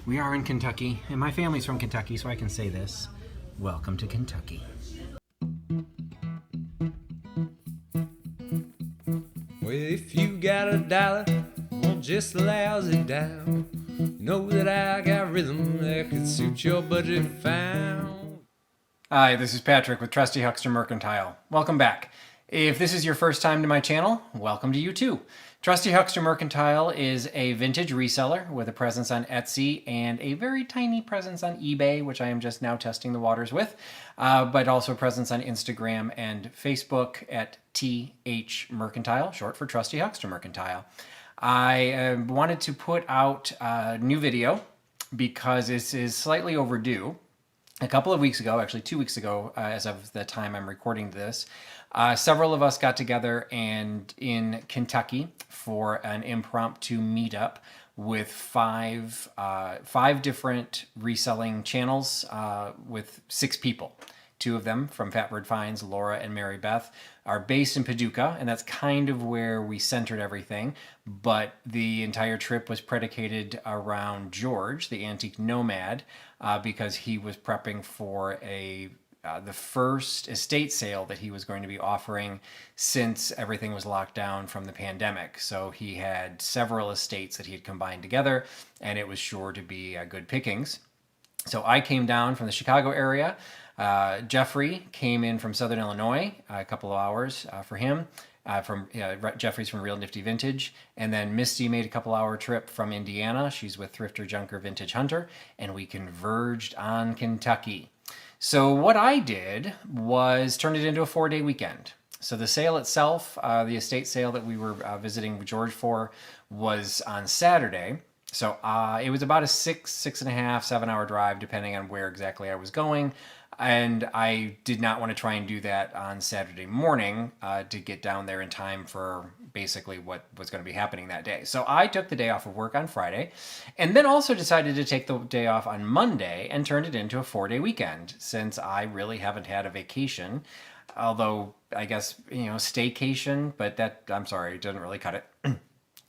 We are in Kentucky, and my family's from Kentucky, so I can say this. Welcome to Kentucky. Well, if you got a dollar, won't just lousy down. Know that I got rhythm that could suit your budget found. Hi, this is Patrick with Trusty Huckster Mercantile. Welcome back. If this is your first time to my channel, welcome to you too. Trusty Huckster Mercantile is a vintage reseller with a presence on Etsy and a very tiny presence on eBay, which I am just now testing the waters with, but also a presence on Instagram and Facebook at THMercantile, short for Trusty Huckster Mercantile. I wanted to put out a new video because this is slightly overdue. A couple of weeks ago, actually 2 weeks ago, as of the time I'm recording this, several of us got together and in Kentucky for an impromptu meetup with five different reselling channels with 6 people. 2 of them from Fatbird Finds, Laura and Mary Beth, are based in Paducah, and that's kind of where we centered everything. But the entire trip was predicated around George, the Antique Nomad, because he was prepping for the first estate sale that he was going to be offering since everything was locked down from the pandemic. So he had several estates that he had combined together, and it was sure to be good pickings. So I came down from the Chicago area. Jeffrey came in from Southern Illinois, a couple of hours for him. Jeffrey's from Real Nifty Vintage. And then Misty made a couple hour trip from Indiana. She's with Thrifter Junker Vintage Hunter. And we converged on Kentucky. So what I did was turn it into a 4-day weekend. So the sale itself, the estate sale that we were visiting George for, was on Saturday. So it was about a 6.5, 7 hour drive, depending on where exactly I was going. And I did not want to try and do that on Saturday morning to get down there in time for basically what was going to be happening that day. So I took the day off of work on Friday and then also decided to take the day off on Monday and turned it into a 4-day weekend since I really haven't had a vacation. Although I guess, staycation, but that, I'm sorry, it doesn't really cut it.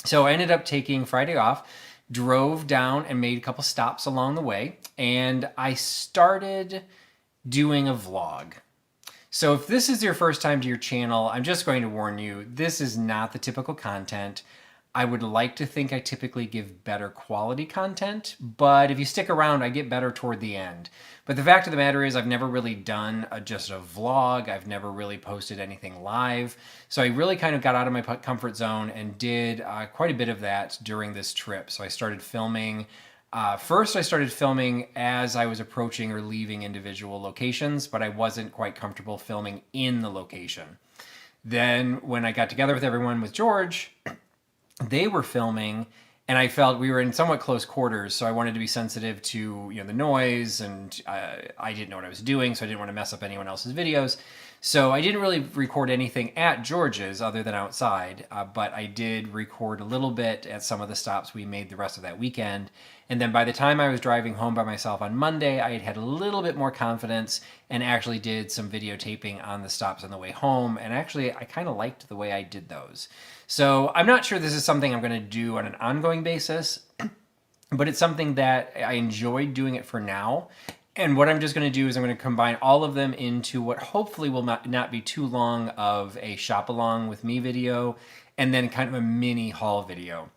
So I ended up taking Friday off, drove down and made a couple stops along the way, and I started doing a vlog. So if this is your first time to your channel, I'm just going to warn you, this is not the typical content. I would like to think I typically give better quality content, but if you stick around, I get better toward the end. But the fact of the matter is I've never really done just a vlog. I've never really posted anything live. So I really kind of got out of my comfort zone and did quite a bit of that during this trip. So I started filming. First, I started filming as I was approaching or leaving individual locations, but I wasn't quite comfortable filming in the location. Then when I got together with everyone with George, they were filming, and I felt we were in somewhat close quarters, so I wanted to be sensitive to the noise, and I didn't know what I was doing, so I didn't want to mess up anyone else's videos. So I didn't really record anything at George's other than outside, but I did record a little bit at some of the stops we made the rest of that weekend. And then by the time I was driving home by myself on Monday, I had had a little bit more confidence and actually did some videotaping on the stops on the way home. And actually, I kind of liked the way I did those. So I'm not sure this is something I'm going to do on an ongoing basis, but it's something that I enjoyed doing it for now. And what I'm just going to do is I'm going to combine all of them into what hopefully will not be too long of a shop along with me video, and then kind of a mini haul video.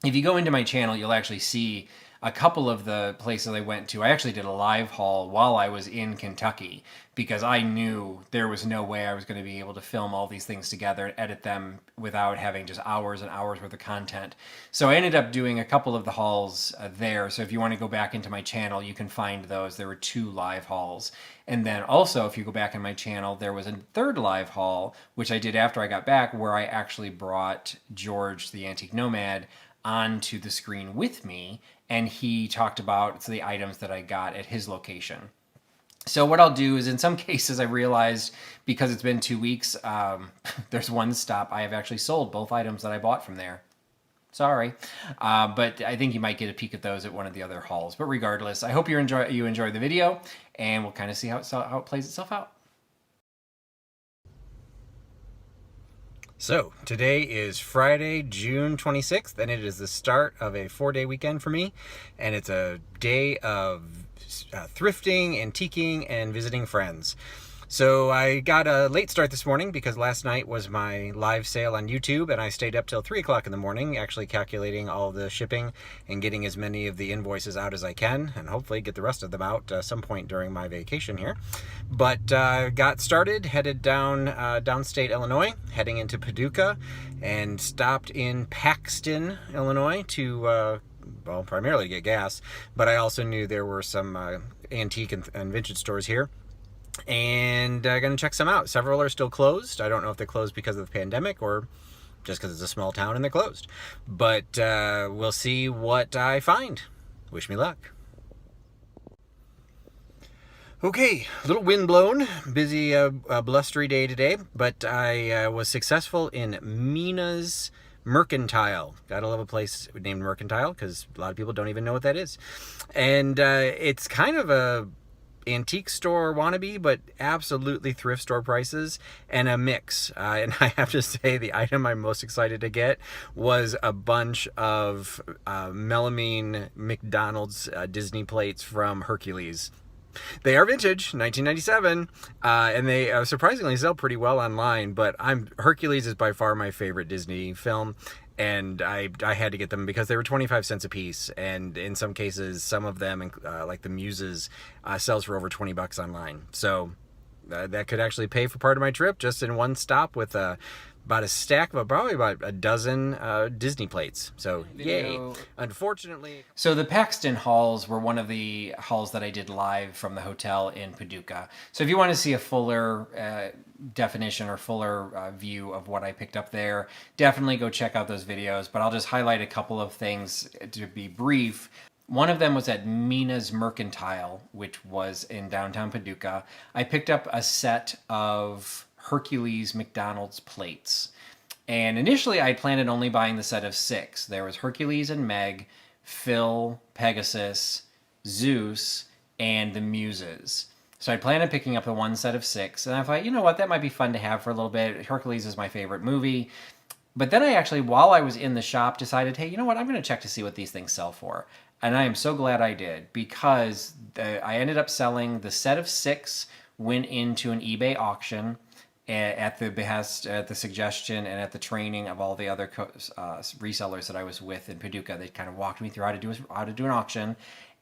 If you go into my channel, you'll actually see a couple of the places I went to. I actually did a live haul while I was in Kentucky because I knew there was no way I was going to be able to film all these things together and edit them without having just hours and hours worth of content. So I ended up doing a couple of the hauls there. So if you want to go back into my channel, you can find those. There were 2 live hauls. And then also, if you go back in my channel, there was a 3rd live haul, which I did after I got back, where I actually brought George, the Antique Nomad, onto the screen with me, and he talked about the items that I got at his location. So what I'll do is, in some cases, I realized because it's been 2 weeks, there's one stop I have actually sold both items that I bought from there. Sorry, but I think you might get a peek at those at one of the other hauls. But regardless, I hope you enjoy the video, and we'll kind of see how it plays itself out. So, today is Friday, June 26th, and it is the start of a 4-day weekend for me. And it's a day of thrifting, antiquing, and visiting friends. So I got a late start this morning because last night was my live sale on YouTube, and I stayed up till 3 o'clock in the morning actually calculating all the shipping and getting as many of the invoices out as I can, and hopefully get the rest of them out some point during my vacation here. But got started, headed down downstate Illinois, heading into Paducah, and stopped in Paxton, Illinois to well, primarily to get gas, but I also knew there were some antique and vintage stores here. And gonna check some out. Several are still closed. I don't know if they're closed because of the pandemic or just because it's a small town and they're closed. But we'll see what I find. Wish me luck. Okay, a little wind blown, busy, blustery day today, but I was successful in Mena's Mercantile. Gotta love a place named Mercantile because a lot of people don't even know what that is. And it's kind of a antique store wannabe, but absolutely thrift store prices and a mix. And I have to say the item I'm most excited to get was a bunch of melamine McDonald's Disney plates from Hercules. They are vintage, 1997, and they surprisingly sell pretty well online, but Hercules is by far my favorite Disney film. And I had to get them because they were 25 cents a piece, and in some cases, some of them, like the Muses, sells for over $20 online. So that could actually pay for part of my trip just in one stop with about a stack of probably about a dozen Disney plates. So yay! Unfortunately, so the Paxton hauls were one of the hauls that I did live from the hotel in Paducah. So if you want to see a fuller definition or fuller view of what I picked up there, definitely go check out those videos. But I'll just highlight a couple of things to be brief. One of them was at Mena's Mercantile, which was in downtown Paducah. I picked up a set of Hercules McDonald's plates. And initially I planned on only buying the set of 6. There was Hercules and Meg, Phil, Pegasus, Zeus, and the Muses. So I planned on picking up the one set of 6. And I thought, you know what, that might be fun to have for a little bit. Hercules is my favorite movie. But then I actually, while I was in the shop, decided, hey, you know what, I'm going to check to see what these things sell for. And I am so glad I did, because I ended up selling the set of 6, went into an eBay auction at the behest, at the suggestion, and at the training of all the other resellers that I was with in Paducah. They kind of walked me through how to do an auction.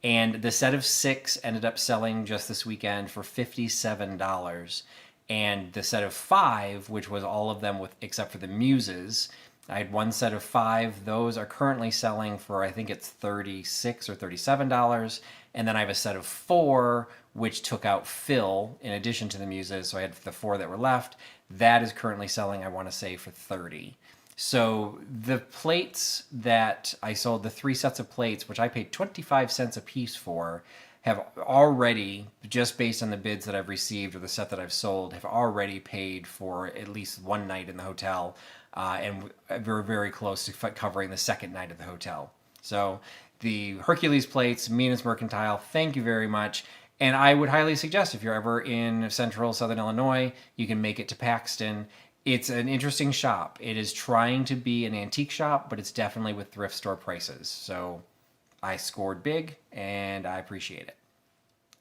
And the set of 6 ended up selling just this weekend for $57. And the set of 5, which was all of them except for the Muses, I had one set of 5. Those are currently selling for, I think it's $36 or $37. And then I have a set of 4, which took out Phil in addition to the Muses. So I had the 4 that were left. That is currently selling, I want to say, for $30. So the plates that I sold, the 3 sets of plates, which I paid 25 cents a piece for, have already, just based on the bids that I've received or the set that I've sold, have already paid for at least one night in the hotel. And we're very close to covering the second night of the hotel. So the Hercules plates, Mena's Mercantile, thank you very much. And I would highly suggest, if you're ever in central southern Illinois, you can make it to Paxton. It's an interesting shop. It is trying to be an antique shop, but it's definitely with thrift store prices. So I scored big, and I appreciate it.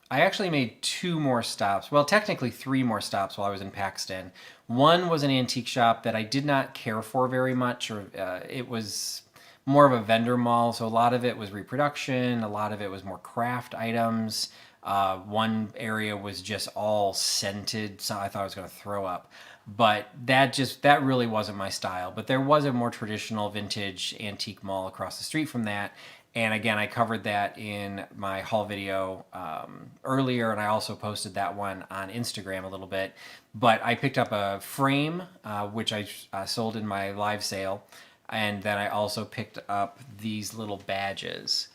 I actually made 2 more stops. Well, technically 3 more stops while I was in Paxton. One was an antique shop that I did not care for very much, or it was more of a vendor mall. So a lot of it was reproduction. A lot of it was more craft items. One area was just all scented, so I thought I was going to throw up. But that really wasn't my style. But there was a more traditional vintage antique mall across the street from that. And again, I covered that in my haul video earlier, and I also posted that one on Instagram a little bit. But I picked up a frame, which I sold in my live sale. And then I also picked up these little badges.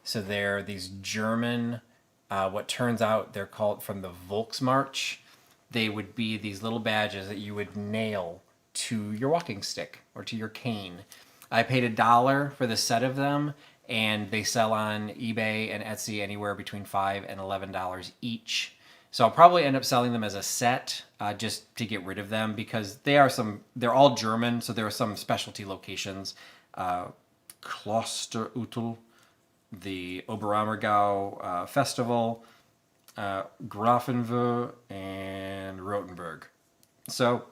So they're these German, what turns out they're called from the Volksmarch. They would be these little badges that you would nail to your walking stick or to your cane. I paid $1 for the set of them, and they sell on eBay and Etsy anywhere between $5 and $11 each. So I'll probably end up selling them as a set just to get rid of them because they're all German, so there are some specialty locations. Klosterüttel, the Oberammergau Festival, Grafenwöhr, and Rothenburg. So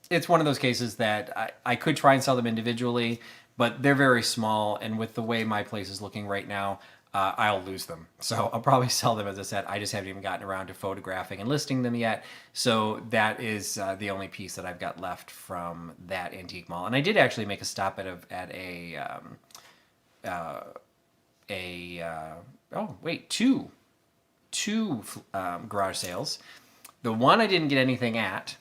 it's one of those cases that I could try and sell them individually, but they're very small, and with the way my place is looking right now, I'll lose them. So I'll probably sell them as a set. I just haven't even gotten around to photographing and listing them yet. So that is the only piece that I've got left from that antique mall. And I did actually make a stop at two garage sales. The one I didn't get anything at,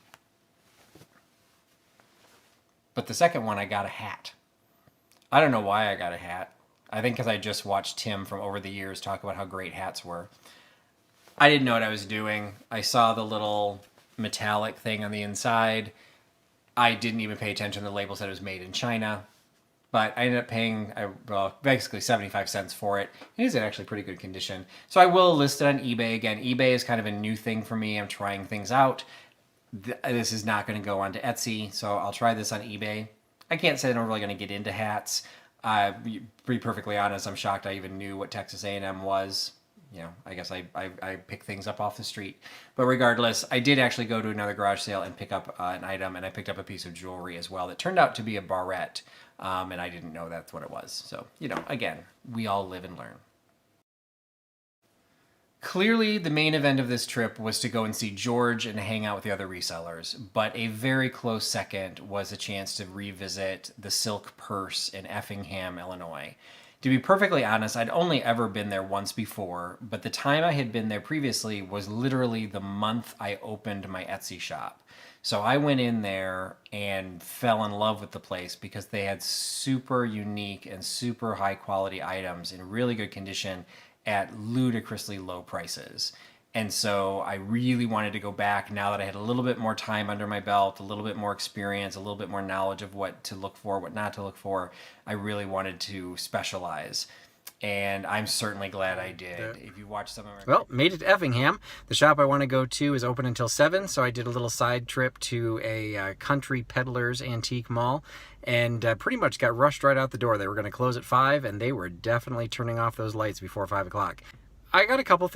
but the second one I got a hat. I don't know why I got a hat. I think because I just watched Tim from over the years talk about how great hats were. I didn't know what I was doing. I saw the little metallic thing on the inside. I didn't even pay attention to the label said it was made in China. But I ended up paying basically 75 cents for it. It is in actually pretty good condition. So I will list it on eBay. Again, eBay is kind of a new thing for me. I'm trying things out. This is not going to go onto Etsy, so I'll try this on eBay. I can't say that I'm really going to get into hats. To be perfectly honest, I'm shocked I even knew what Texas A&M was. You know, I guess I pick things up off the street. But regardless, I did actually go to another garage sale and pick up an item, and I picked up a piece of jewelry as well that turned out to be a barrette, and I didn't know that's what it was. So, you know, again, we all live and learn. Clearly, the main event of this trip was to go and see George and hang out with the other resellers, but a very close second was a chance to revisit the Silk Purse in Effingham, Illinois. To be perfectly honest, I'd only ever been there once before, but the time I had been there previously was literally the month I opened my Etsy shop. So I went in there and fell in love with the place because they had super unique and super high quality items in really good condition at ludicrously low prices. And so I really wanted to go back now that I had a little bit more time under my belt, a little bit more experience, a little bit more knowledge of what to look for, what not to look for. I really wanted to specialize. And I'm certainly glad I did. If you watch some of my... Well, made it to Effingham. The shop I want to go to is open until 7, so I did a little side trip to a Country Peddlers antique mall and pretty much got rushed right out the door. They were going to close at 5, and they were definitely turning off those lights before 5 o'clock. I got a couple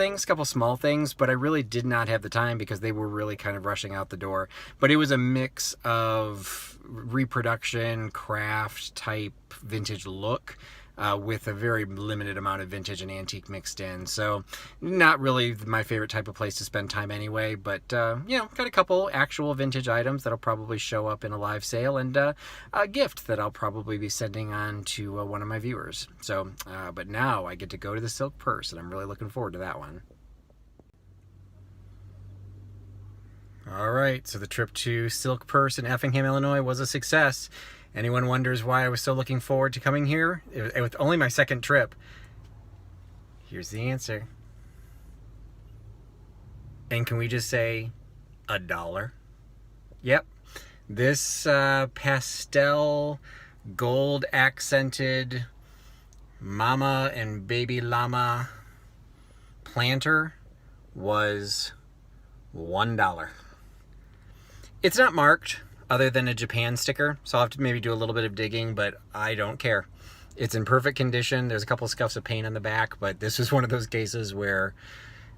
small things, but I really did not have the time because they were really kind of rushing out the door. But it was a mix of reproduction, craft type, vintage look. With a very limited amount of vintage and antique mixed in. So not really my favorite type of place to spend time anyway, but you know, got a couple actual vintage items that'll probably show up in a live sale and a gift that I'll probably be sending on to one of my viewers. So, but now I get to go to the Silk Purse and I'm really looking forward to that one. All right, so the trip to Silk Purse in Effingham, Illinois was a success. Anyone wonders why I was so looking forward to coming here? It was only my second trip. Here's the answer. And can we just say $1? Yep. This pastel gold accented mama and baby llama planter was $1. It's not marked other than a Japan sticker, so I'll have to maybe do a little bit of digging, but I don't care. It's in perfect condition. There's a couple of scuffs of paint on the back, but this is one of those cases where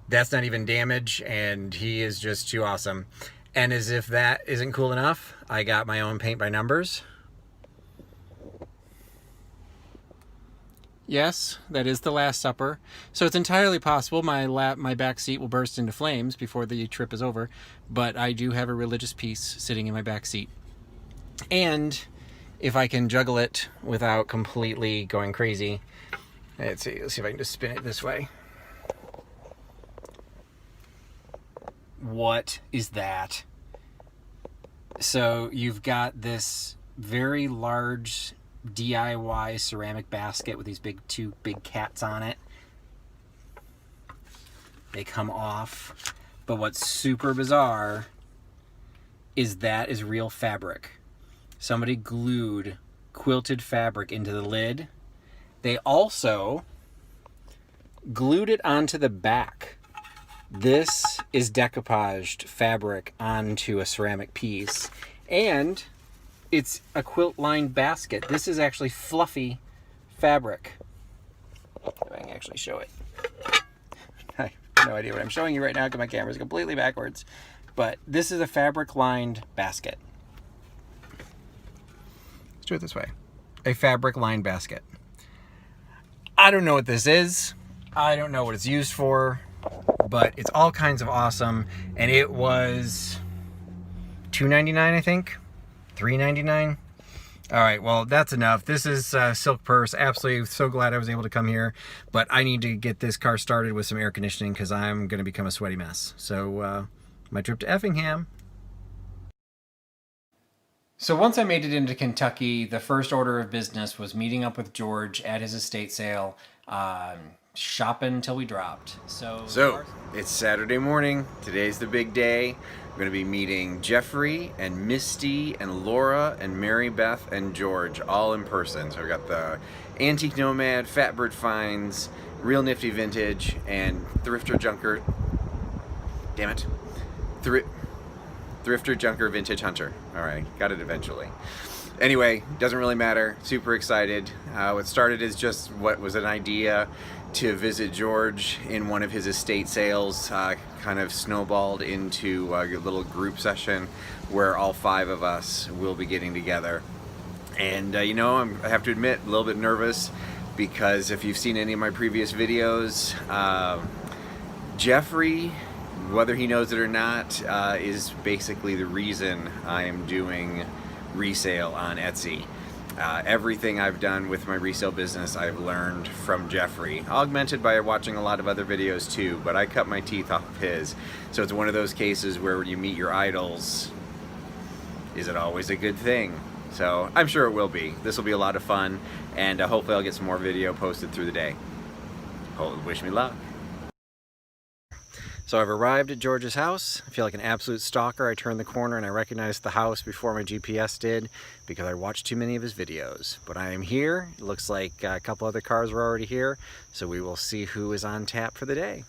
that's not even damage, and he is just too awesome. And as if that isn't cool enough, I got my own paint by numbers. Yes, that is the Last Supper. So it's entirely possible my back seat will burst into flames before the trip is over, but I do have a religious piece sitting in my back seat. And if I can juggle it without completely going crazy, let's see if I can just spin it this way. What is that? So you've got this very large DIY ceramic basket with these two big cats on it. They come off, but what's super bizarre is that is real fabric. Somebody glued quilted fabric into the lid. They also glued it onto the back. This is decoupaged fabric onto a ceramic piece. And it's a quilt-lined basket. This is actually fluffy fabric. If I can actually show it. I have no idea what I'm showing you right now because my camera's completely backwards. But this is a fabric-lined basket. Let's do it this way. A fabric-lined basket. I don't know what this is. I don't know what it's used for, but it's all kinds of awesome. And it was $2.99, I think. $3.99. All right, well, that's enough. This is Silk Purse. Absolutely so glad I was able to come here, but I need to get this car started with some air conditioning because I'm going to become a sweaty mess. So my trip to Effingham. So once I made it into Kentucky, the first order of business was meeting up with George at his estate sale, shopping till we dropped. So it's Saturday morning. Today's the big day. I'm going to be meeting Jeffrey and Misty and Laura and Mary Beth and George all in person. So I've got the Antique Nomad, Fatbird Finds, Real Nifty Vintage, and Thrifter Junker. Damn it. Thrifter Junker Vintage Hunter. All right, got it eventually. Anyway, doesn't really matter. Super excited. What started as just what was an idea to visit George in one of his estate sales, kind of snowballed into a little group session where all 5 of us will be getting together. And you know, I have to admit, a little bit nervous because if you've seen any of my previous videos, Jeffrey, whether he knows it or not, is basically the reason I am doing resale on Etsy. Everything I've done with my resale business I've learned from Jeffrey, augmented by watching a lot of other videos too, but I cut my teeth off of his. So it's one of those cases where when you meet your idols, is it always a good thing? So I'm sure it will be. This will be a lot of fun, and hopefully I'll get some more video posted through the day. Wish me luck. So I've arrived at George's house. I feel like an absolute stalker. I turned the corner and I recognized the house before my GPS did because I watched too many of his videos. But I am here. It looks like a couple other cars were already here, so we will see who is on tap for the day.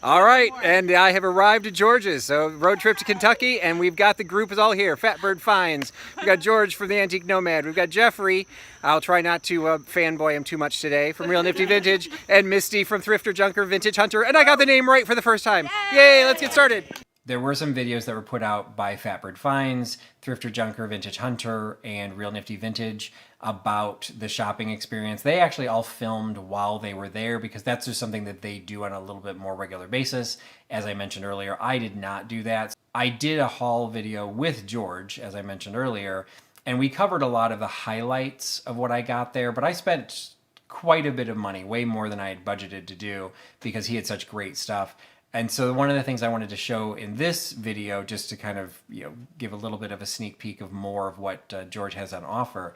All right, and I have arrived at George's. So road trip to Kentucky, and we've got the group is all here. Fatbird Finds. We've got George from the Antique Nomad. We've got Jeffrey. I'll try not to fanboy him too much today, from Real Nifty Vintage, and Misty from Thrifter Junker Vintage Hunter. And I got the name right for the first time. Yay, let's get started. There were some videos that were put out by Fatbird Finds, Thrifter Junker Vintage Hunter, and Real Nifty Vintage about the shopping experience. They actually all filmed while they were there because that's just something that they do on a little bit more regular basis. As I mentioned earlier, I did not do that. I did a haul video with George, as I mentioned earlier, and we covered a lot of the highlights of what I got there, but I spent quite a bit of money, way more than I had budgeted to do because he had such great stuff. And so one of the things I wanted to show in this video, just to kind of, you know, give a little bit of a sneak peek of more of what George has on offer,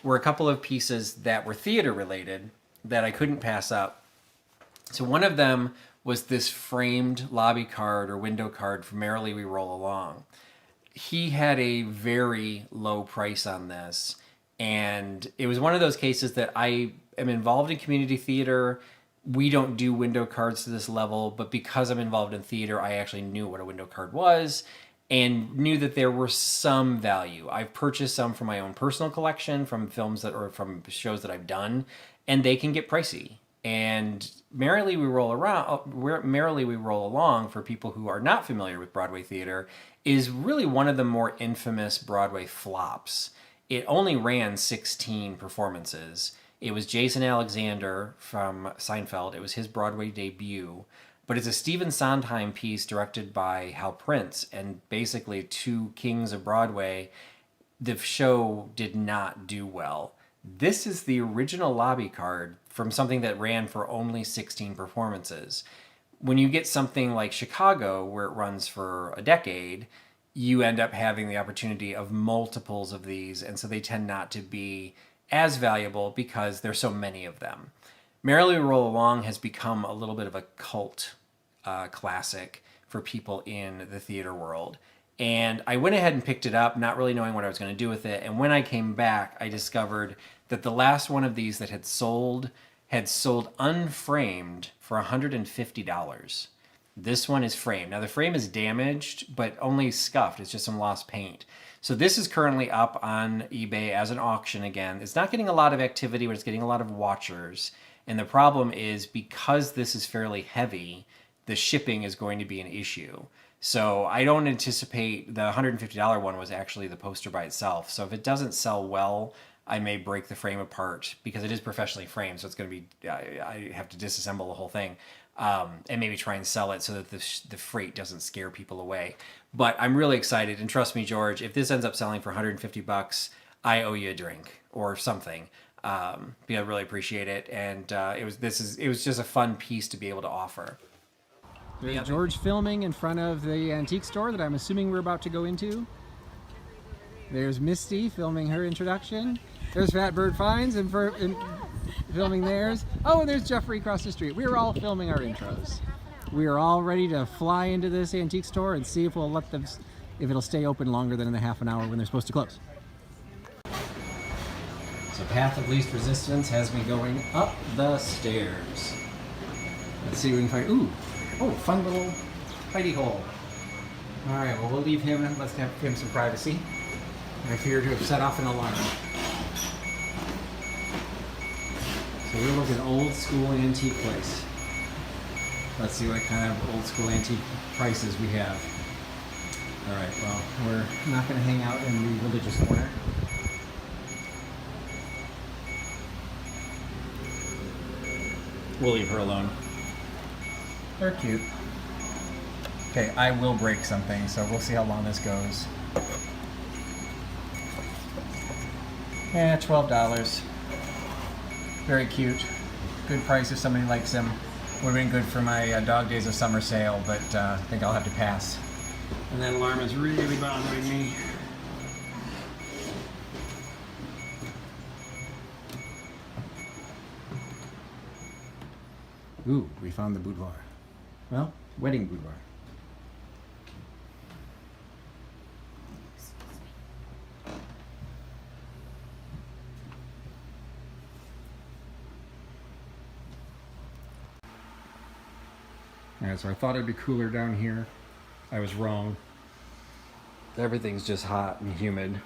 were a couple of pieces that were theater related that I couldn't pass up. So one of them was this framed lobby card or window card for Merrily We Roll Along. He had a very low price on this, and it was one of those cases that I am involved in community theater. We don't do window cards to this level, but because I'm involved in theater, I actually knew what a window card was and knew that there were some value. I've purchased some from my own personal collection, from films that or from shows that I've done, and they can get pricey. And Merrily We Roll Along, for people who are not familiar with Broadway theater, is really one of the more infamous Broadway flops. It only ran 16 performances. It was Jason Alexander from Seinfeld. It was his Broadway debut. But it's a Stephen Sondheim piece directed by Hal Prince, and basically 2 kings of Broadway. The show did not do well. This is the original lobby card from something that ran for only 16 performances. When you get something like Chicago, where it runs for a decade, you end up having the opportunity of multiples of these, and so they tend not to be as valuable because there's so many of them. Merrily We Roll Along has become a little bit of a cult classic for people in the theater world. And I went ahead and picked it up, not really knowing what I was going to do with it. And when I came back, I discovered that the last one of these that had sold unframed for $150. This one is framed. Now the frame is damaged, but only scuffed. It's just some lost paint. So this is currently up on eBay as an auction again. It's not getting a lot of activity, but it's getting a lot of watchers. And the problem is because this is fairly heavy, the shipping is going to be an issue. So I don't anticipate the $150 one was actually the poster by itself. So if it doesn't sell well, I may break the frame apart because it is professionally framed. So it's going to be, I have to disassemble the whole thing. And maybe try and sell it so that the freight doesn't scare people away. But I'm really excited, and trust me, George, if this ends up selling for $150, I owe you a drink or something. I really appreciate it, and it was just a fun piece to be able to offer. There's George filming in front of the antique store that I'm assuming we're about to go into. There's Misty filming her introduction. There's Fat Bird Finds and filming theirs. Oh, and there's Jeffrey across the street. We're all filming our intros. We are all ready to fly into this antique store and see if we'll let them, if it'll stay open longer than the half an hour when they're supposed to close. So path of least resistance has me going up the stairs. Let's see if we can find, fun little hidey hole. All right, well, we'll leave him, let's give him some privacy. I fear to have set off an alarm. So we're looking at old school antique place. Let's see what kind of old school antique prices we have. All right, well, we're not going to hang out in the religious corner. We'll leave her alone. They're cute. Okay, I will break something, so we'll see how long this goes. Yeah, $12. Very cute. Good price if somebody likes them. Would have been good for my Dog Days of Summer sale, but I think I'll have to pass. And that alarm is really bothering me. Ooh, we found the boudoir. Well, wedding boudoir. Alright, so I thought it'd be cooler down here. I was wrong. Everything's just hot and humid.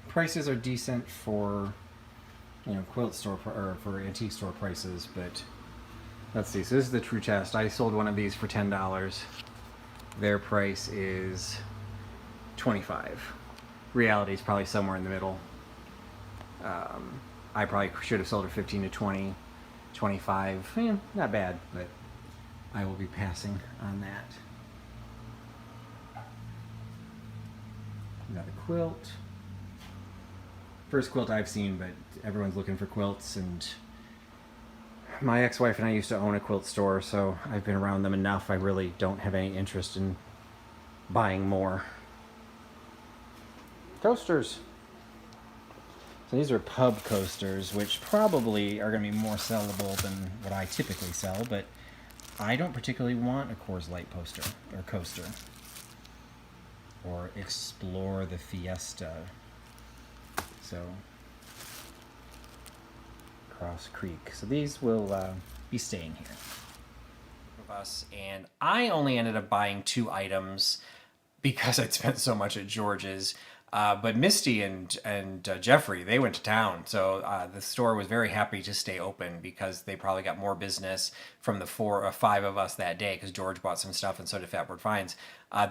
Prices are decent for, quilt store or for antique store prices, but let's see. So this is the true test. I sold one of these for $10. Their price is $25. Reality is probably somewhere in the middle. I probably should have sold it 15 to 20. 25, not bad, but I will be passing on that. Another quilt. First quilt I've seen, but everyone's looking for quilts, and my ex-wife and I used to own a quilt store, so I've been around them enough. I really don't have any interest in buying more. Toasters. So these are pub coasters, which probably are going to be more sellable than what I typically sell, but I don't particularly want a Coors Light poster or coaster. Or Explore the Fiesta. So, Cross Creek. So these will be staying here. Of us, and I only ended up buying 2 items because I'd spent so much at George's. But Misty and Jeffrey, they went to town, so the store was very happy to stay open because they probably got more business from the 4 or 5 of us that day, because George bought some stuff and so did Fatboard Finds,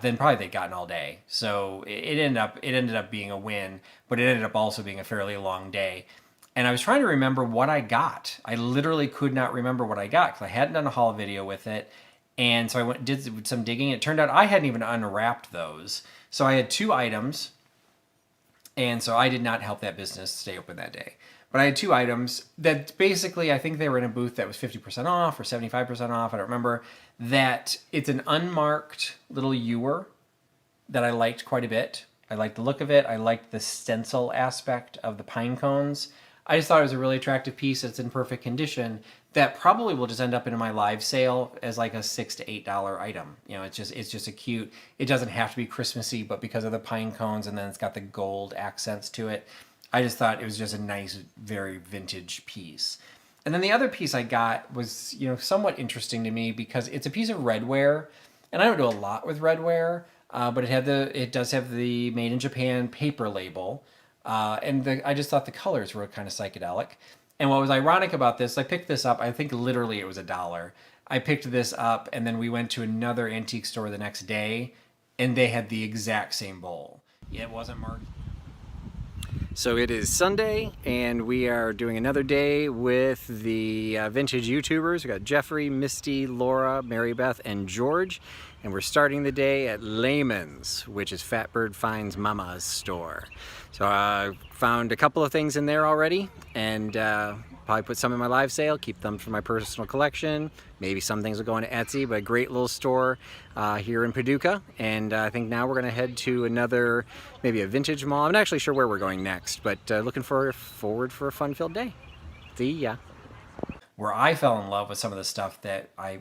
than probably they'd gotten all day. So it ended up being a win, but it ended up also being a fairly long day. And I was trying to remember what I got. I literally could not remember what I got because I hadn't done a haul video with it. And so I did some digging. It turned out I hadn't even unwrapped those. So I had 2 items. And so I did not help that business stay open that day. But I had 2 items that basically, I think they were in a booth that was 50% off or 75% off. I don't remember. That it's an unmarked little ewer that I liked quite a bit. I liked the look of it. I liked the stencil aspect of the pine cones. I just thought it was a really attractive piece that's in perfect condition that probably will just end up in my live sale as like a $6 to $8 item. It's just a cute, it doesn't have to be Christmassy, but because of the pine cones and then it's got the gold accents to it, I just thought it was just a nice, very vintage piece. And then the other piece I got was, somewhat interesting to me because it's a piece of redware, and I don't do a lot with redware, but it does have the made in Japan paper label, I just thought the colors were kind of psychedelic. And what was ironic about this, I picked this up. I think literally it was $1. I picked this up, and then we went to another antique store the next day, and they had the exact same bowl. It wasn't marked. So it is Sunday, and we are doing another day with the vintage YouTubers. We got Jeffrey, Misty, Laura, Mary Beth, and George, and we're starting the day at Lamon's, which is Fatbird Finds Mama's store. So I found a couple of things in there already, and probably put some in my live sale, keep them for my personal collection. Maybe some things will go into Etsy, but a great little store here in Paducah. And I think now we're gonna head to maybe a vintage mall. I'm not actually sure where we're going next, but looking forward for a fun-filled day. See ya. Where I fell in love with some of the stuff that I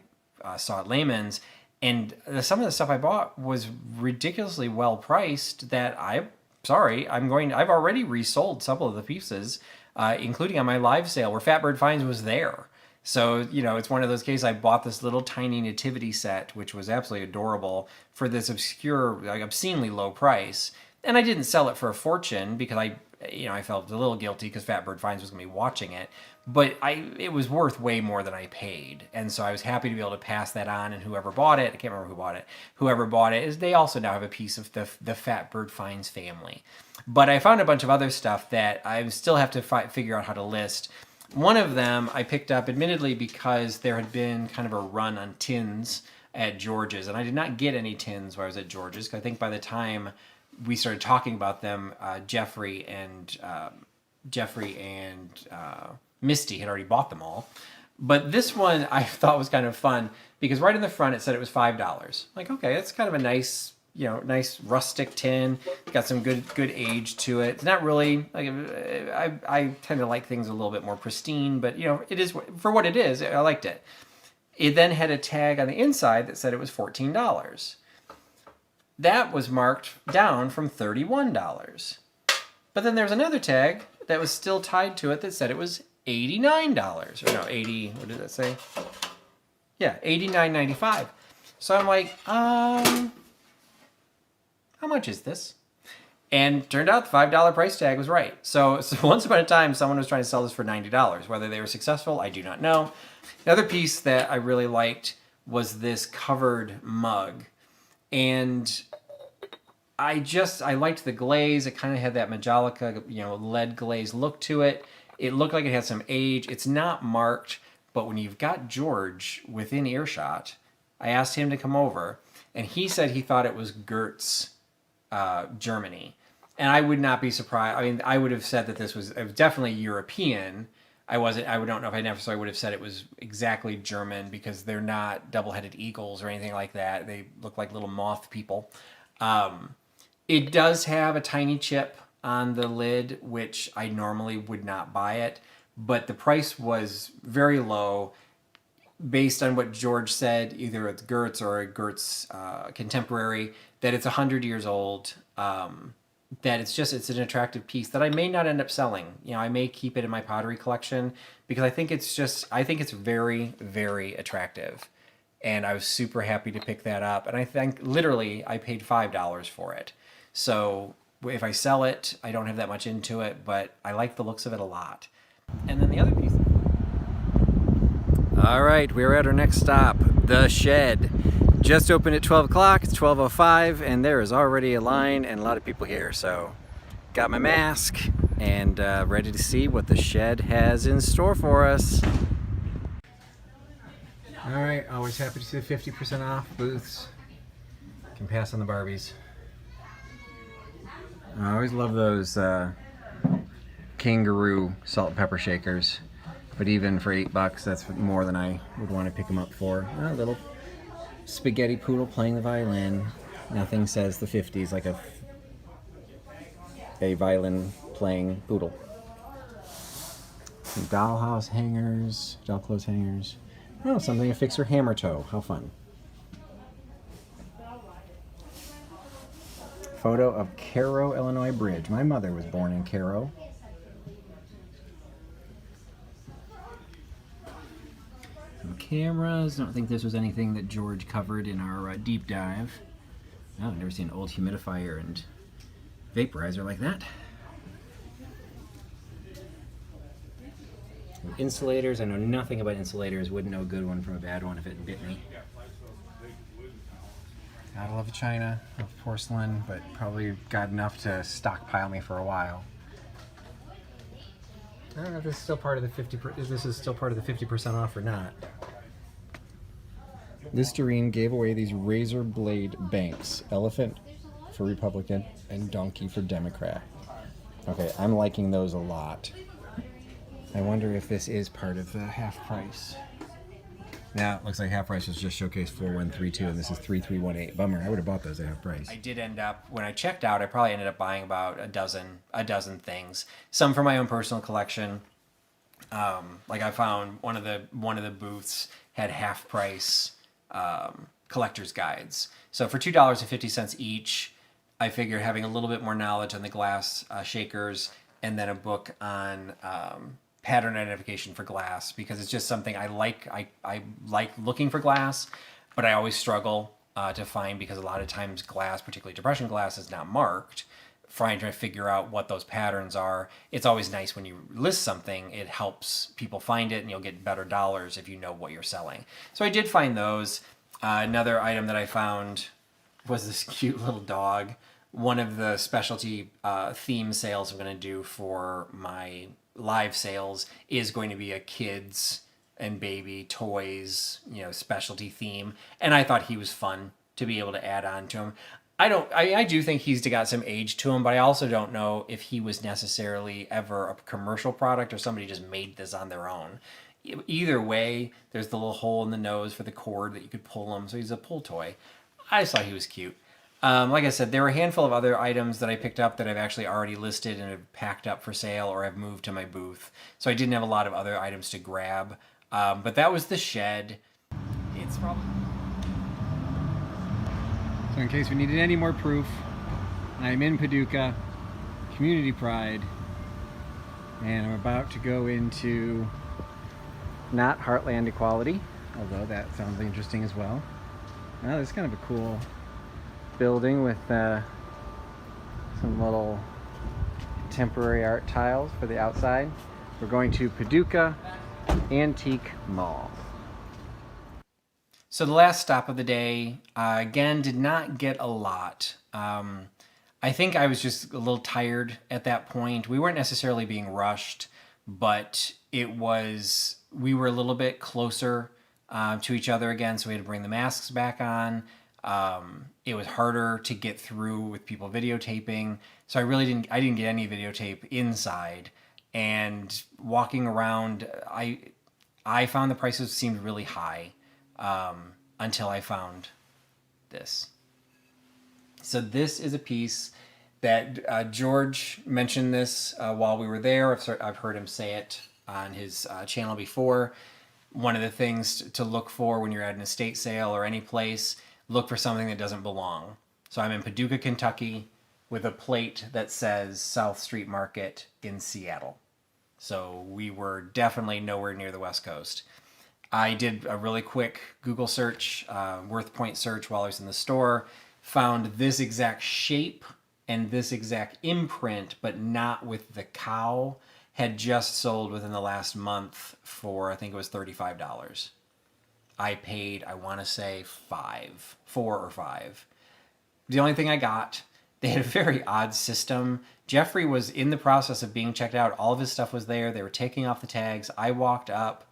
saw at Lehman's, and some of the stuff I bought was ridiculously well priced that I've already resold several of the pieces, including on my live sale where Fatbird Finds was there. So, it's one of those cases. I bought this little tiny nativity set, which was absolutely adorable, for this obscure, obscenely low price. And I didn't sell it for a fortune because I felt a little guilty because Fatbird Finds was going to be watching it. But it was worth way more than I paid. And so I was happy to be able to pass that on, and whoever bought it, I can't remember who bought it, whoever bought it, they also now have a piece of the Fatbird Finds family. But I found a bunch of other stuff that I still have to figure out how to list. One of them I picked up, admittedly, because there had been kind of a run on tins at George's, and I did not get any tins while I was at George's, because I think by the time we started talking about them, Jeffrey and Misty had already bought them all. But this one I thought was kind of fun because right in the front it said it was $5. Like, okay, that's kind of a nice, nice rustic tin. Got some good age to it. It's not really like I tend to like things a little bit more pristine, but it is for what it is. I liked it. It then had a tag on the inside that said it was $14. That was marked down from $31. But then there was another tag that was still tied to it that said it was $89. Or no, 80, what did that say? Yeah, $89.95. So I'm like, how much is this? And turned out the $5 price tag was right. So once upon a time, someone was trying to sell this for $90. Whether they were successful, I do not know. Another piece that I really liked was this covered mug. And I liked the glaze. It kind of had that Majolica, lead glaze look to it. It looked like it had some age. It's not marked, but when you've got George within earshot, I asked him to come over, and he said he thought it was Goetz, Germany. And I would not be surprised. I mean, I would have said that it was definitely European. I don't know if I necessarily would have said it was exactly German because they're not double-headed eagles or anything like that. They look like little moth people. It does have a tiny chip on the lid, which I normally would not buy it, but the price was very low based on what George said, either it's Goetz or a Goetz contemporary, that it's 100 years old, that it's an attractive piece that I may not end up selling. I may keep it in my pottery collection because I think it's very, very attractive. And I was super happy to pick that up. And I think literally I paid $5 for it. So if I sell it, I don't have that much into it, but I like the looks of it a lot. And then the other piece. All right, we're at our next stop, the Shed. Just opened at 12 o'clock, it's 12:05, and there is already a line and a lot of people here. So got my mask and ready to see what the Shed has in store for us. All right, always happy to see the 50% off booths. Can pass on the Barbies. I always love those kangaroo salt and pepper shakers, but even for $8, that's more than I would want to pick them up for. A little spaghetti poodle playing the violin. Nothing says the 50s like a violin playing poodle. Some dollhouse hangers, doll clothes hangers. Oh, something to fix her hammer toe. How fun. Photo of Cairo, Illinois Bridge. My mother was born in Cairo. cameras. I don't think this was anything that George covered in our deep dive. Oh, I've never seen an old humidifier and vaporizer like that. Insulators, I know nothing about insulators. Wouldn't know a good one from a bad one if it bit me. Gotta love China, love porcelain, but probably got enough to stockpile me for a while. I don't know if this is still part of the 50% off or not. Listerine gave away these razor blade banks. Elephant for Republican and donkey for Democrat. Okay, I'm liking those a lot. I wonder if this is part of the half price. Now, it looks like half price was just showcased 4132 and this is 3318. Bummer, I would have bought those at half price. I did end up, when I checked out, I probably ended up buying about a dozen things. Some for my own personal collection. Like I found one of the booths had half price collector's guides. So for $2.50 each, I figured having a little bit more knowledge on the glass shakers and then a book on pattern identification for glass, because it's just something I like. I like looking for glass, but I always struggle to find, because a lot of times glass, particularly depression glass, is not marked. Trying to figure out what those patterns are. It's always nice when you list something, it helps people find it and you'll get better dollars if you know what you're selling. So I did find those. Another item that I found was this cute little dog. One of the specialty theme sales I'm going to do for my live sales is going to be a kids and baby toys, specialty theme. And I thought he was fun to be able to add on to him. I do think he's got some age to him, but I also don't know if he was necessarily ever a commercial product or somebody just made this on their own. Either way, there's the little hole in the nose for the cord that you could pull him, so he's a pull toy. I just thought he was cute. Like I said, there were a handful of other items that I picked up that I've actually already listed and have packed up for sale or have moved to my booth. So I didn't have a lot of other items to grab. But that was the shed. It's probably... So in case we needed any more proof, I'm in Paducah, Community Pride, and I'm about to go into not Heartland Equality, although that sounds interesting as well. Now, this is kind of a cool building with some little contemporary art tiles for the outside. We're going to Paducah Antique Mall. So the last stop of the day, again, did not get a lot. I think I was just a little tired at that point. We weren't necessarily being rushed, but we were a little bit closer to each other again, so we had to bring the masks back on. It was harder to get through with people videotaping, so I didn't get any videotape inside. And walking around, I found the prices seemed really high until I found this. So this is a piece that George mentioned this while we were there. I've heard him say it on his channel before. One of the things to look for when you're at an estate sale or any place, look for something that doesn't belong. So I'm in Paducah, Kentucky, with a plate that says South Street Market in Seattle. So we were definitely nowhere near the West Coast. I did a really quick Google search, worth point search while I was in the store, found this exact shape and this exact imprint, but not with the cow, had just sold within the last month for, I think it was $35. I paid, I want to say $4 or $5. The only thing I got, they had a very odd system. Jeffrey was in the process of being checked out. All of his stuff was there. They were taking off the tags. I walked up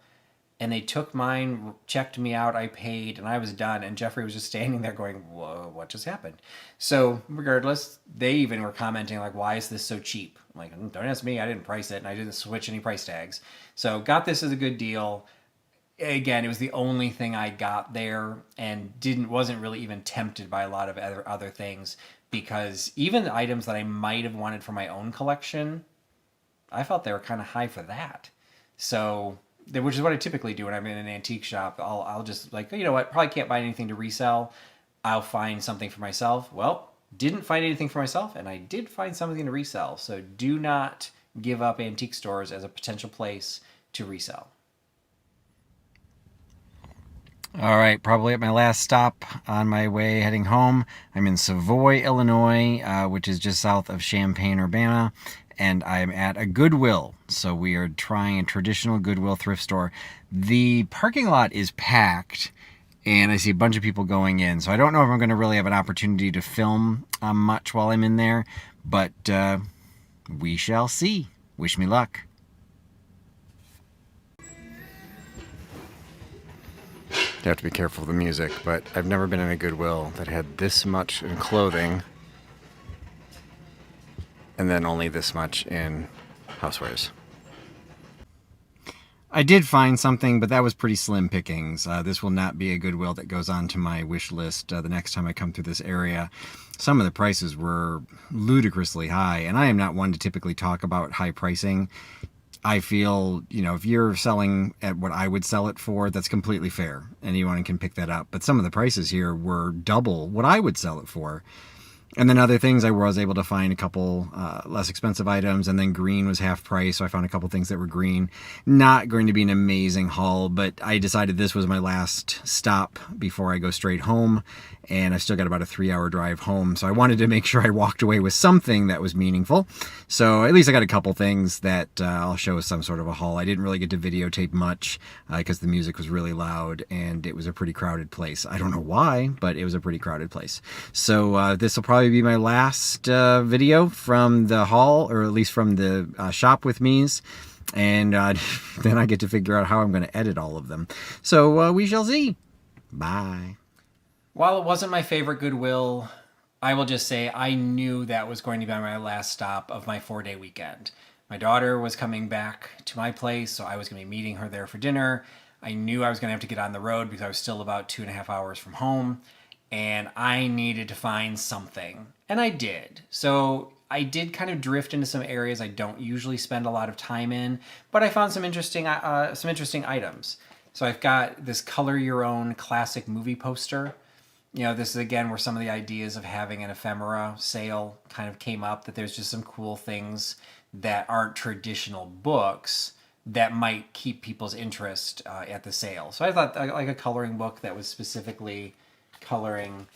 and they took mine, checked me out, I paid, and I was done. And Jeffrey was just standing there going, whoa, what just happened? So regardless, they even were commenting like, why is this so cheap? I'm like, don't ask me, I didn't price it and I didn't switch any price tags. So got this as a good deal. Again, it was the only thing I got there and wasn't really even tempted by a lot of other things, because even the items that I might have wanted for my own collection, I felt they were kind of high for that. So, which is what I typically do when I'm in an antique shop. I'll just like, you know what, probably can't buy anything to resell. I'll find something for myself. Well, didn't find anything for myself, and I did find something to resell. So do not give up antique stores as a potential place to resell. All right, probably at my last stop on my way heading home. I'm in Savoy, Illinois, which is just south of Champaign-Urbana, and I'm at a Goodwill. So we are trying a traditional Goodwill thrift store. The parking lot is packed, and I see a bunch of people going in. So I don't know if I'm going to really have an opportunity to film much while I'm in there, but we shall see. Wish me luck. You have to be careful with the music, but I've never been in a Goodwill that had this much in clothing and then only this much in housewares. I did find something, but that was pretty slim pickings. This will not be a Goodwill that goes on to my wish list the next time I come through this area. Some of the prices were ludicrously high, and I am not one to typically talk about high pricing. I feel, if you're selling at what I would sell it for, that's completely fair. Anyone can pick that up. But some of the prices here were double what I would sell it for. And then other things, I was able to find a couple less expensive items, and then green was half price, so I found a couple things that were green. Not going to be an amazing haul, but I decided this was my last stop before I go straight home, and I still got about a 3-hour drive home, so I wanted to make sure I walked away with something that was meaningful. So at least I got a couple things that I'll show as some sort of a haul. I didn't really get to videotape much because the music was really loud, and it was a pretty crowded place. I don't know why, but it was a pretty crowded place. So this will probably be my last video from the haul, or at least from the shop with me's, and then I get to figure out how I'm going to edit all of them. So we shall see. Bye. While it wasn't my favorite Goodwill, I will just say I knew that was going to be my last stop of my 4-day weekend. My daughter was coming back to my place, so I was going to be meeting her there for dinner. I knew I was going to have to get on the road because I was still about 2.5 hours from home, and I needed to find something, and I did. So I did kind of drift into some areas I don't usually spend a lot of time in, but I found some interesting items. So I've got this color your own classic movie poster. This is again where some of the ideas of having an ephemera sale kind of came up, that there's just some cool things that aren't traditional books that might keep people's interest at the sale. So I thought like a coloring book that was specifically coloring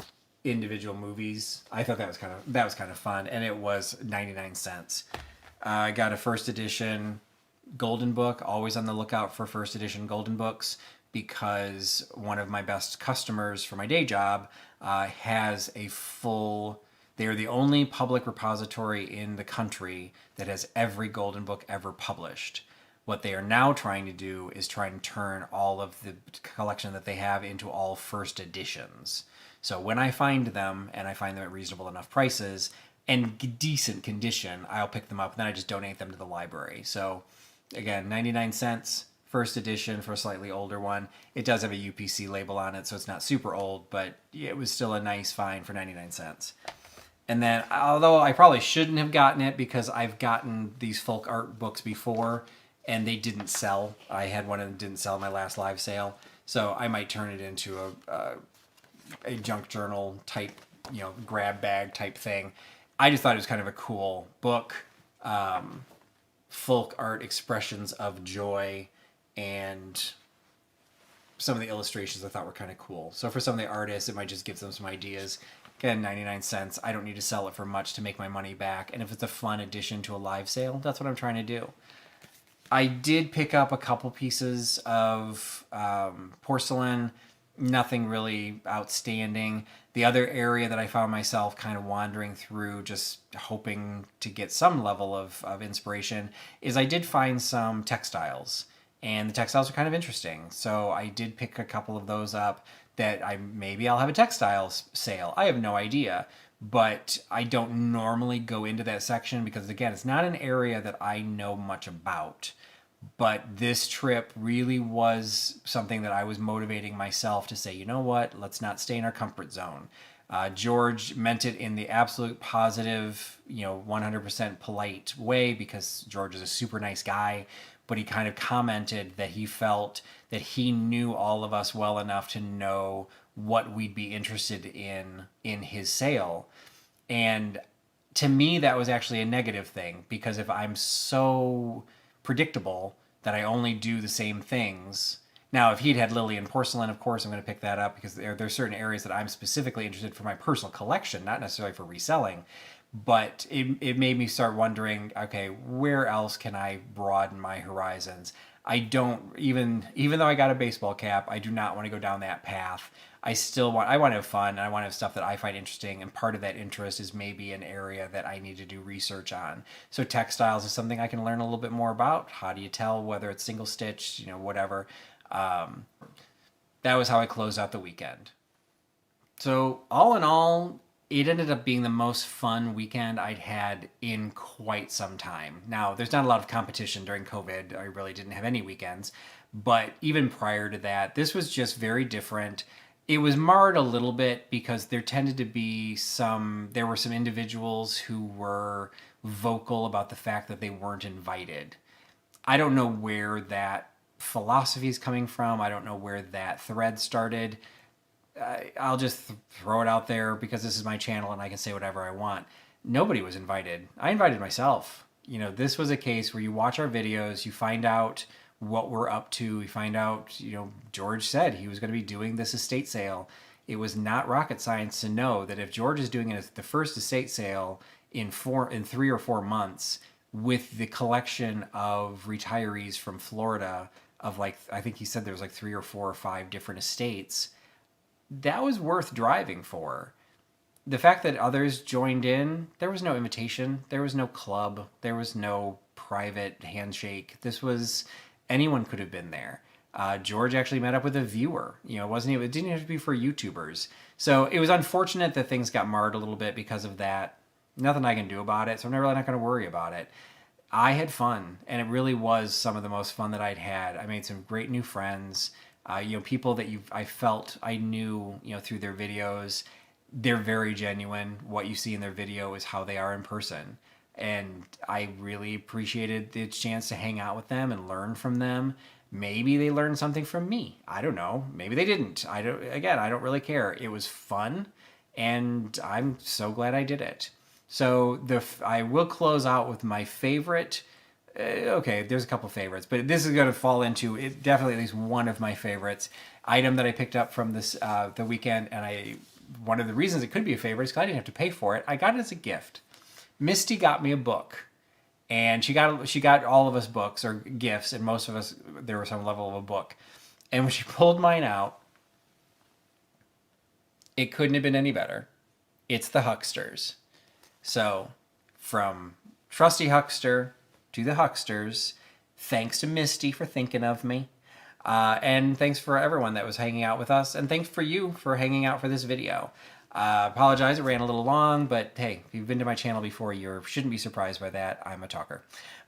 individual movies. I thought that was kind of fun, and it was 99 cents. I got a first edition golden book, always on the lookout for first edition golden books, because one of my best customers for my day job has a full... They are the only public repository in the country that has every golden book ever published. What they are now trying to do is try and turn all of the collection that they have into all first editions. So when I find them, and I find them at reasonable enough prices and decent condition, I'll pick them up, and then I just donate them to the library. So again, 99 cents, first edition for a slightly older one. It does have a UPC label on it, so it's not super old, but it was still a nice find for 99 cents. And then, although I probably shouldn't have gotten it because I've gotten these folk art books before, and they didn't sell. I had one that didn't sell at my last live sale, so I might turn it into a junk journal type, grab bag type thing. I just thought it was kind of a cool book. Folk art expressions of joy, and some of the illustrations I thought were kind of cool. So for some of the artists, it might just give them some ideas. Again, 99 cents. I don't need to sell it for much to make my money back. And if it's a fun addition to a live sale, that's what I'm trying to do. I did pick up a couple pieces of porcelain, nothing really outstanding. The other area that I found myself kind of wandering through, just hoping to get some level of inspiration, is I did find some textiles. And the textiles are kind of interesting. So I did pick a couple of those up that maybe I'll have a textiles sale. I have no idea. But I don't normally go into that section because, again, it's not an area that I know much about. But this trip really was something that I was motivating myself to say, you know what, let's not stay in our comfort zone. George meant it in the absolute positive, 100% polite way, because George is a super nice guy. But he kind of commented that he felt that he knew all of us well enough to know what we'd be interested in his sale. And to me, that was actually a negative thing, because if I'm so predictable that I only do the same things, Now, if he'd had Lillian porcelain, of course, I'm going to pick that up because there's certain areas that I'm specifically interested for my personal collection, not necessarily for reselling. But it made me start wondering, okay, where else can I broaden my horizons? I don't even though I got a baseball cap, I do not want to go down that path. I want to have fun, and I want to have stuff that I find interesting, and part of that interest is maybe an area that I need to do research on. So textiles is something I can learn a little bit more about. How do you tell whether it's single stitch, whatever. That was how I closed out the weekend. So all in all, it ended up being the most fun weekend I'd had in quite some time. Now, there's not a lot of competition during COVID. I really didn't have any weekends. But even prior to that, this was just very different. It was marred a little bit because there were some individuals who were vocal about the fact that they weren't invited. I don't know where that philosophy is coming from. I don't know where that thread started. I'll just throw it out there because this is my channel and I can say whatever I want. Nobody was invited. I invited myself. This was a case where you watch our videos, you find out what we're up to. We find out, George said he was going to be doing this estate sale. It was not rocket science to know that if George is doing the first estate sale in 3 or 4 months with the collection of retirees from Florida of I think he said there was 3 or 4 or 5 different estates, that was worth driving for. The fact that others joined in, there was no invitation, there was no club, there was no private handshake. Anyone could have been there. George actually met up with a viewer. It didn't have to be for YouTubers. So it was unfortunate that things got marred a little bit because of that. Nothing I can do about it, so I'm really not going to worry about it. I had fun, and it really was some of the most fun that I'd had. I made some great new friends. People that I felt I knew, through their videos. They're very genuine. What you see in their video is how they are in person. And I really appreciated the chance to hang out with them and learn from them. Maybe they learned something from me. I don't know. Maybe they didn't. I don't really care. It was fun, and I'm so glad I did it. So I will close out with my favorite. Okay, there's a couple favorites, but this is going to fall into it. Definitely at least one of my favorites item that I picked up from the weekend, and one of the reasons it could be a favorite is because I didn't have to pay for it. I got it as a gift. Misty got me a book, and she got all of us books or gifts, and most of us there was some level of a book. And when she pulled mine out, it couldn't have been any better. It's the Hucksters. So, from Trusty Huckster to the Hucksters, thanks to Misty for thinking of me. And thanks for everyone that was hanging out with us. And thanks for you for hanging out for this video. Apologize, it ran a little long, but hey, if you've been to my channel before, you shouldn't be surprised by that. I'm a talker.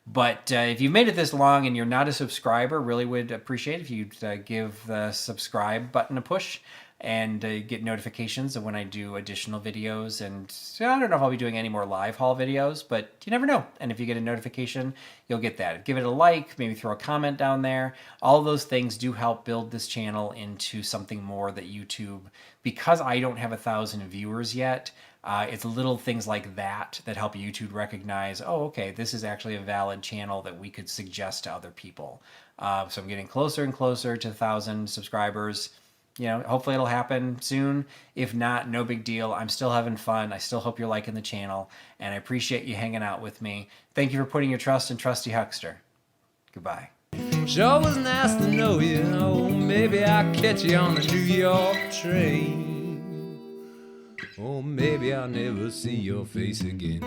But if you've made it this long and you're not a subscriber, really would appreciate if you'd give the subscribe button a push and get notifications of when I do additional videos. And I don't know if I'll be doing any more live haul videos, but you never know. And if you get a notification, you'll get that. Give it a like, maybe throw a comment down there. All those things do help build this channel into something more that YouTube, because I don't have 1,000 viewers yet, it's little things like that that help YouTube recognize, oh, okay, this is actually a valid channel that we could suggest to other people. So I'm getting closer and closer to 1,000 subscribers. Hopefully it'll happen soon. If not, no big deal. I'm still having fun. I still hope you're liking the channel, and I appreciate you hanging out with me. Thank you for putting your trust in Trusty Huckster. Goodbye. Sure was nice to know you. Oh, maybe I'll catch you on the New York train. Or maybe I'll never see your face again.